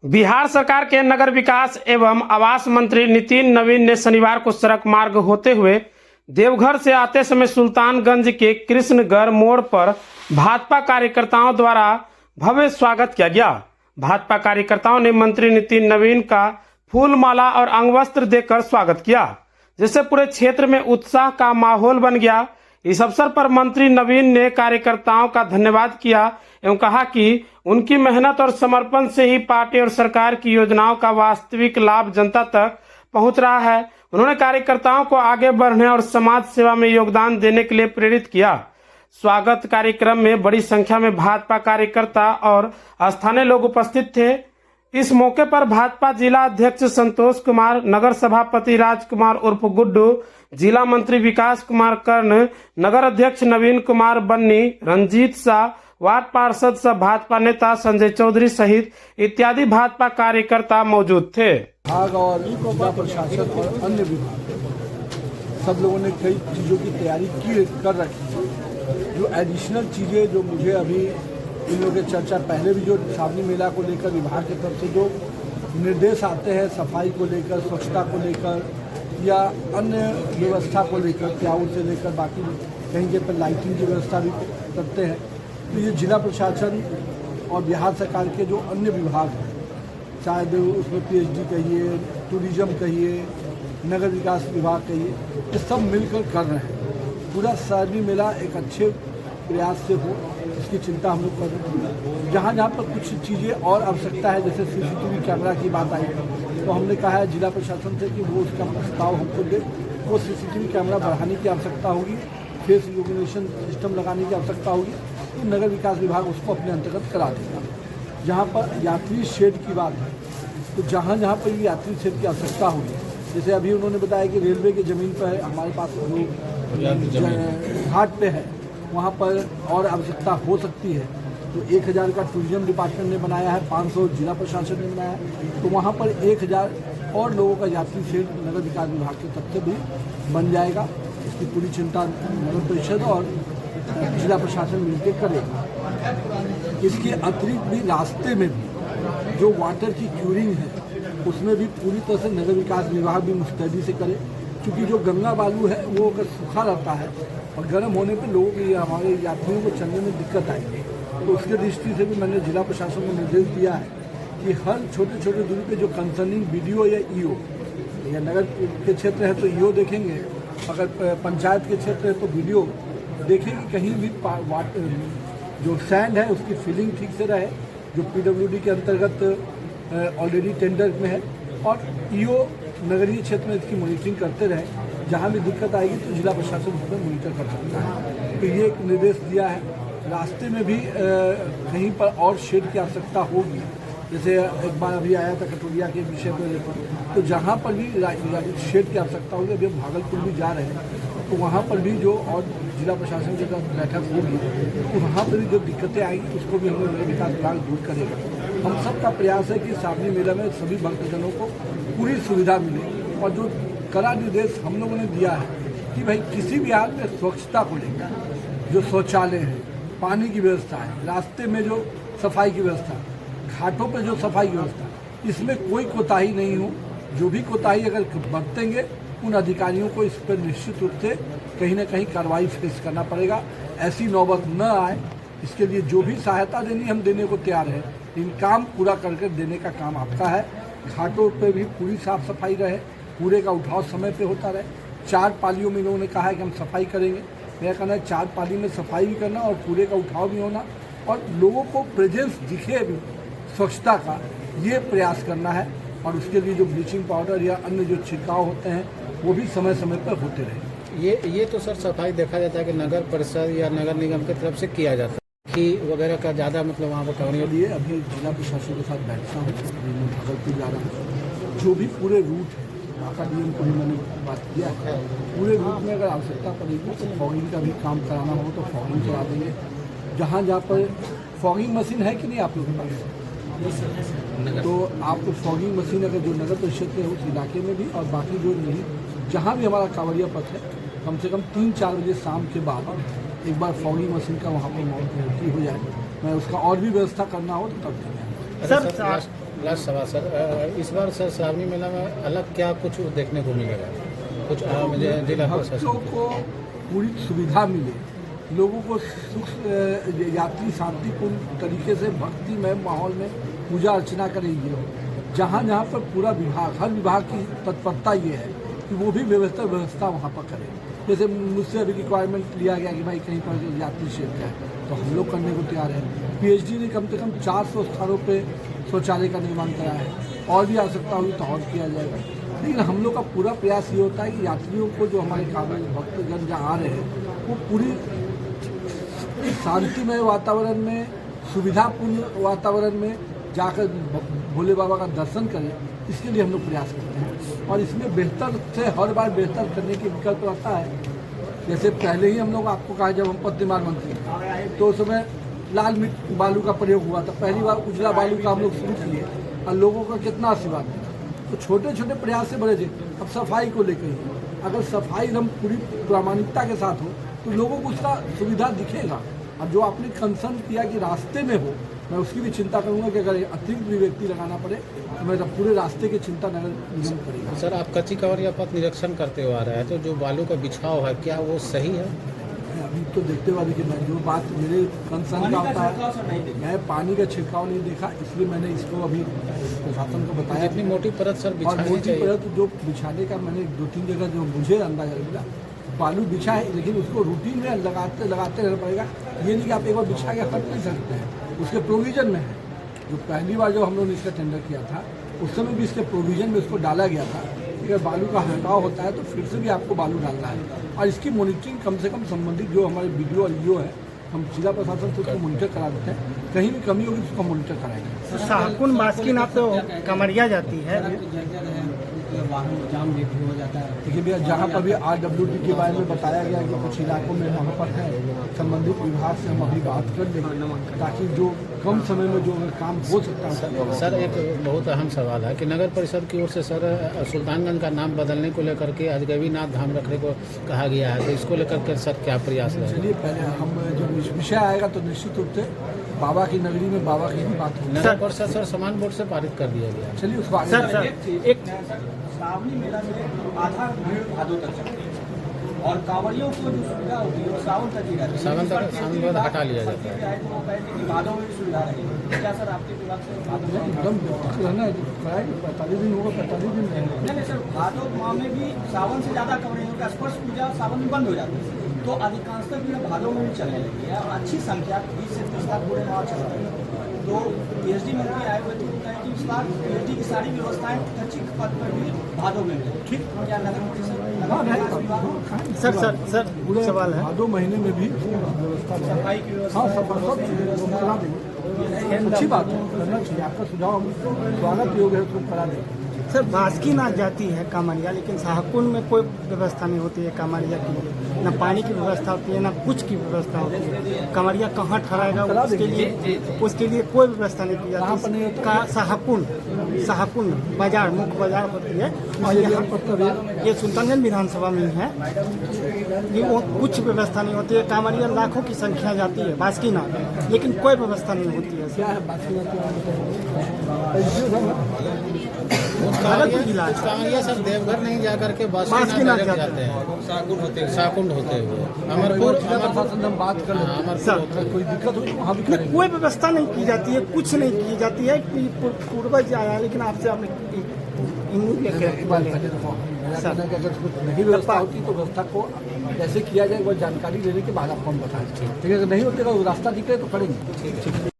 बिहार सरकार के नगर विकास एवं आवास मंत्री नितिन नवीन ने शनिवार को सड़क मार्ग होते हुए देवघर से आते समय सुल्तानगंज के कृष्णगढ़ मोड़ पर भाजपा कार्यकर्ताओं द्वारा भव्य स्वागत किया गया। भाजपा कार्यकर्ताओं ने मंत्री नितिन नवीन का फूल माला और अंगवस्त्र देकर स्वागत किया, जिससे पूरे क्षेत्र में उत्साह का माहौल बन गया। इस अवसर पर मंत्री नवीन ने कार्यकर्ताओं का धन्यवाद किया एवं कहा कि उनकी मेहनत और समर्पण से ही पार्टी और सरकार की योजनाओं का वास्तविक लाभ जनता तक पहुंच रहा है। उन्होंने कार्यकर्ताओं को आगे बढ़ने और समाज सेवा में योगदान देने के लिए प्रेरित किया। स्वागत कार्यक्रम में बड़ी संख्या में भाजपा कार्यकर्ता और स्थानीय लोग उपस्थित थे। इस मौके पर भाजपा जिला अध्यक्ष संतोष कुमार, नगर सभापति राजकुमार उर्फ गुड्डू, जिला मंत्री विकास कुमार कर्ण, नगर अध्यक्ष नवीन कुमार बन्नी, रंजीत शाह, वार्ड पार्षद सह भाजपा नेता संजय चौधरी सहित इत्यादि भाजपा कार्यकर्ता मौजूद थे। विभाग और जिला प्रशासन और अन्य विभाग सब लोगों ने कई चीज़ों की तैयारी कर रखी है। जो एडिशनल चीज़ें जो मुझे अभी इन लोगों की चर्चा पहले भी जो श्रावणी मेला को लेकर विभाग की तरफ से जो निर्देश आते हैं सफाई को लेकर, स्वच्छता को लेकर या अन्य व्यवस्था को लेकर, प्याऊ से लेकर बाकी कहीं जगह पर लाइटिंग की व्यवस्था भी करते हैं। तो ये जिला प्रशासन और बिहार सरकार के जो अन्य विभाग हैं, शायद उसमें PhD कहिए, टूरिज्म कहिए, नगर विकास विभाग कहिए, ये सब मिलकर कर रहे हैं। पूरा श्रावणी मेला एक अच्छे प्रयास से हो, इसकी चिंता हम लोग कर रहे हैं। जहाँ जहाँ पर कुछ चीज़ें और आवश्यकता है, जैसे CCTV कैमरा की बात आई, तो हमने कहा है जिला प्रशासन से कि वो उसका प्रस्ताव हमको दे। वो CCTV कैमरा बढ़ाने की आवश्यकता होगी, फेस रिकॉग्निशन सिस्टम लगाने की आवश्यकता होगी, तो नगर विकास विभाग उसको अपने अंतर्गत करा देगा। जहाँ पर यात्री शेड की बात है, तो जहाँ जहाँ पर यात्री शेड की आवश्यकता होगी, जैसे अभी उन्होंने बताया कि रेलवे की ज़मीन पर हमारे पास जो घाट पे है वहाँ पर और आवश्यकता हो सकती है, तो 1000 का टूरिज्म डिपार्टमेंट ने बनाया है, 500 जिला प्रशासन ने बनाया है, तो वहाँ पर 1000 और लोगों का यात्री शेड नगर विकास विभाग की तरफ से भी बन जाएगा। इसकी पूरी चिंता नगर परिषद और जिला प्रशासन मिलकर करेगा। इसके अतिरिक्त भी रास्ते में भी जो वाटर की क्यूरिंग है उसमें भी पूरी तरह से नगर विकास विभाग भी मुस्तैदी से करे, क्योंकि जो गंगा बालू है वो अगर सूखा रहता है और गर्म होने पर लोगों की हमारे यात्रियों को चलने में दिक्कत आएगी। तो उसके दृष्टि से भी मैंने जिला प्रशासन को निर्देश दिया है कि हर छोटे छोटे दूरी पे जो कंसर्निंग BDO या EO या नगर के क्षेत्र है तो EO देखेंगे, अगर पंचायत के क्षेत्र है तो BDO देखेंगे कहीं भी जो सैंड है उसकी फिलिंग ठीक से रहे, जो PWD के अंतर्गत ऑलरेडी टेंडर में है, और EO नगरीय क्षेत्र में इसकी मॉनिटरिंग करते रहे। जहाँ भी दिक्कत आएगी तो जिला प्रशासन उसमें मॉनिटर कर सकता है। तो ये एक निर्देश दिया है। रास्ते में भी कहीं पर और शेड की आवश्यकता होगी, जैसे एक बार अभी आया था कटोरिया के विषय पर, तो जहाँ पर भी शेड की आवश्यकता होगी, अभी हम भागलपुर भी जा रहे हैं, तो वहाँ पर भी जो और जिला प्रशासन के साथ बैठक होगी तो वहाँ पर भी जो दिक्कतें आएंगी उसको भी हमें नगर विकास विभाग दूर करेगा। हम सबका प्रयास है कि श्रावणी मेला में सभी भक्तजनों को पूरी सुविधा मिले, और जो कड़ा निर्देश हम लोगों ने दिया है कि भाई किसी भी हाल में स्वच्छता को लेकर जो शौचालय है, पानी की व्यवस्था है, रास्ते में जो सफाई की व्यवस्था, घाटों पर जो सफाई की व्यवस्था, इसमें कोई कोताही नहीं हो। जो भी कोताही अगर बरतेंगे उन अधिकारियों को इस पर निश्चित रूप से कहीं ना कहीं कार्रवाई फेस करना पड़ेगा। ऐसी नौबत न आए, इसके लिए जो भी सहायता देनी हम देने को तैयार हैं, इन काम पूरा करके देने का काम आपका है। घाटों पे भी पूरी साफ सफाई रहे, कूड़े का उठाव समय पे होता रहे। 4 पालियों में इन्होंने कहा है कि हम सफाई करेंगे। मेरा कहना है 4 पाली में सफाई भी करना और कूड़े का उठाव भी होना, और लोगों को प्रेजेंस दिखे भी स्वच्छता का, ये प्रयास करना है। और उसके लिए जो ब्लीचिंग पाउडर या अन्य जो छिड़काव होते हैं वो भी समय समय पर होते रहे। ये तो सर सफाई देखा जाता है कि नगर परिषद या नगर निगम की तरफ से किया जाता है कि वगैरह का ज़्यादा मतलब वहाँ पर कवरिंग लिए अभी जिला प्रशासन के साथ बैठता हूँ, मैं भागलपुर जा रहा हूँ। जो भी पूरे रूट है, बाका DM को भी मैंने बात किया है, पूरे रूट में अगर आवश्यकता पड़ेगी तो फॉगिंग का भी काम कराना हो तो फॉगिंग करा देंगे। जहाँ जहाँ पर फॉगिंग मशीन है कि नहीं आप लोगों के पास, तो आपको फॉगिंग मशीन अगर जो नगर परिषद के उस इलाके में भी और बाकी जो नहीं, जहाँ भी हमारा कांवड़िया पथ है, कम से कम 3-4 बजे शाम के बाद एक बार फॉगिंग मशीन का वहाँ पर मौजूद हो जाए। मैं उसका और भी व्यवस्था करना हो तो तब सर लास्ट सवाल सर, इस बार सर श्रावणी मेला में अलग क्या कुछ देखने को मिलेगा? कुछ मुझे जिला भक्तों प्रशासन को पूरी सुविधा मिले, लोगों को सुख यात्री शांतिपूर्ण तरीके से भक्तिमय माहौल में पूजा अर्चना करेंगे। जहाँ जहाँ पर पूरा विभाग, हर विभाग की तत्परता ये है कि वो भी व्यवस्था वहाँ पर करे। जैसे मुझसे अभी रिक्वायरमेंट लिया गया कि भाई कहीं पर यात्री शेड का है, तो हम लोग करने को तैयार हैं। पीएचडी ने कम से कम 400 स्थानों पे शौचालय का निर्माण करा है, और भी आवश्यकता हुई तो और किया जाएगा। लेकिन हम लोग का पूरा प्रयास ये होता है कि यात्रियों को, जो हमारे काबिल भक्तजन जहाँ आ रहे हैं, वो पूरी शांतिमय वातावरण में, सुविधापूर्ण वातावरण में जाकर भोले बाबा का दर्शन करें। इसके लिए हम लोग प्रयास करते हैं, और इसमें बेहतर से हर बार बेहतर करने की विकल्प रहता है। जैसे पहले ही हम लोग आपको कहा, जब हम पद निर्माण मंत्री थे तो उस समय लाल मिट्टी बालू का प्रयोग हुआ था। पहली बार उजला बालू का हम लोग शुरू किए, और लोगों का कितना आशीर्वाद मिला। तो छोटे छोटे प्रयास से बड़े थे। अब सफाई को लेकर ही, अगर सफाई हम पूरी प्रामाणिकता के साथ हो तो लोगों को उसका सुविधा दिखेगा। अब जो आपने कंसर्न किया कि रास्ते में हो, मैं उसकी भी चिंता करूंगा कि अगर अतिरिक्त भी व्यक्ति लगाना पड़े तो मैं पूरे रास्ते की चिंता नगर निगम करेगा। सर, आप कच्ची कवरिया पथ निरीक्षण करते हुए आ रहे हैं, तो जो बालू का बिछाव है क्या वो सही है? अभी तो देखते हुए, देखिए मैं जो बात मेरे कंसर्न का होता है, मैं पानी का छिड़काव नहीं देखा, इसलिए मैंने इसको अभी प्रशासन को बताया। इतनी मोटी परत सर और बिछानी मोटी चाहिए। परत जो बिछाने का मैंने 2-3 जगह जो मुझे अंदाजा मिला, बालू बिछा है, लेकिन उसको रूटीन में लगाते रहना पड़ेगा। ये नहीं कि आप एक बार बिछा के हट नहीं सकते हैं, उसके प्रोविजन में है। जो पहली बार जो हम लोगों ने इसका टेंडर किया था, उस समय भी इसके प्रोविजन में उसको डाला गया था। अगर बालू का हटाव होता है तो फिर से भी आपको बालू डालना है, और इसकी मॉनिटरिंग कम से कम संबंधित जो हमारे बीडीओ और ईओ है, हम जिला प्रशासन से उसको मॉनिटर करा देते हैं। कहीं भी कमी होगी तो उसको मॉनिटर कराएंगे। शाहकुन बास्किन आप तो कमरिया जाती है, वाहन जाम भी हो जाता है। देखिए भैया, जहाँ पर भी RWD के बारे में बताया गया कि कुछ इलाकों में वहाँ पर है, संबंधित विभाग से हम अभी बात कर लेंगे, ताकि जो कम समय में जो काम हो सकता है। सर, एक बहुत अहम सवाल है कि नगर परिषद की ओर से सर सुल्तानगंज का नाम बदलने को लेकर के अजगैबीनाथ धाम रखने को कहा गया है, तो इसको लेकर के सर क्या प्रयास रहेगा? चलिए, पहले हम जब विषय आएगा तो निश्चित रूप से बाबा की नगरी में बाबा की ही बात होगी। नगर परिषद सर समान बोर्ड से पारित कर दिया गया। चलिए उसको आगे सर एक श्रावणी मेला में आधा भीड़ भादों तक चलती है, और कांवड़ियों को जो सुविधा होती है वो सावन तक ही रहती है। सावन के बाद हटा लिया जाता है। तो कहते कि भादों में भी सुविधा रहेगी। क्या सर आपके विभाग से भादों में? एकदम रहना है, कराएंगे। 45 दिन होगा, 45 दिन रहेंगे। नहीं सर, भादों माह में भी सावन से ज़्यादा कांवड़ियों का स्पर्श पूजा सावन में बंद हो जाती है, तो अधिकांशतः भीड़ भादों में भी चलने लगी है, और अच्छी संख्या 20 से 30 लाख पूरे माह चल रही है। तो पीएचडी मंत्री आए हुए थे, वो कहे कि इस बार पीएचडी की सारी व्यवस्थाएं कच्ची पद पर भी भादों में मिले। ठीक, क्या नगर परिषद सर सवाल है, 2 महीने में भी व्यवस्था है। सफाई की व्यवस्था? हाँ, सब करा देंगे। अच्छी बात है, करना चाहिए। आपका सुझाव हम स्वागत योग्य है, उसको करा देंगे। सर बास्किनाथ जाती है कांवरिया, लेकिन शाहकुन में कोई व्यवस्था नहीं होती है कांवरिया के लिए, ना पानी की व्यवस्था होती है, ना कुछ की व्यवस्था होती है। कांवरिया कहाँ ठहराएगा उसके लिए कोई व्यवस्था नहीं की जाती। शाहकुन बाजार, मुख्य बाजार होती है, और यहाँ ये सुल्तानगंज विधानसभा में है। ये वो कुछ व्यवस्था नहीं होती है। कांवरिया लाखों की संख्या जाती है बास्किनाथ, लेकिन कोई व्यवस्था नहीं होती है। क्या है बात कांवरिया सर देवघर नहीं जा करके बास्किनाथ जाते हैं, शाहकुंड होते हुए अमरपुर हम बात कर लें। कोई दिक्कत हुई तो वहाँ भी करेंगे। कोई व्यवस्था नहीं की जाती है, कुछ नहीं की जाती है। पूर्वज आया, लेकिन आपसे आपने अगर कुछ नहीं व्यवस्था होती तो व्यवस्था को कैसे किया जाए वो जानकारी लेने के बाद आपको हम बताएं। ठीक है, अगर नहीं होती तो रास्ता दिखे तो करेंगे।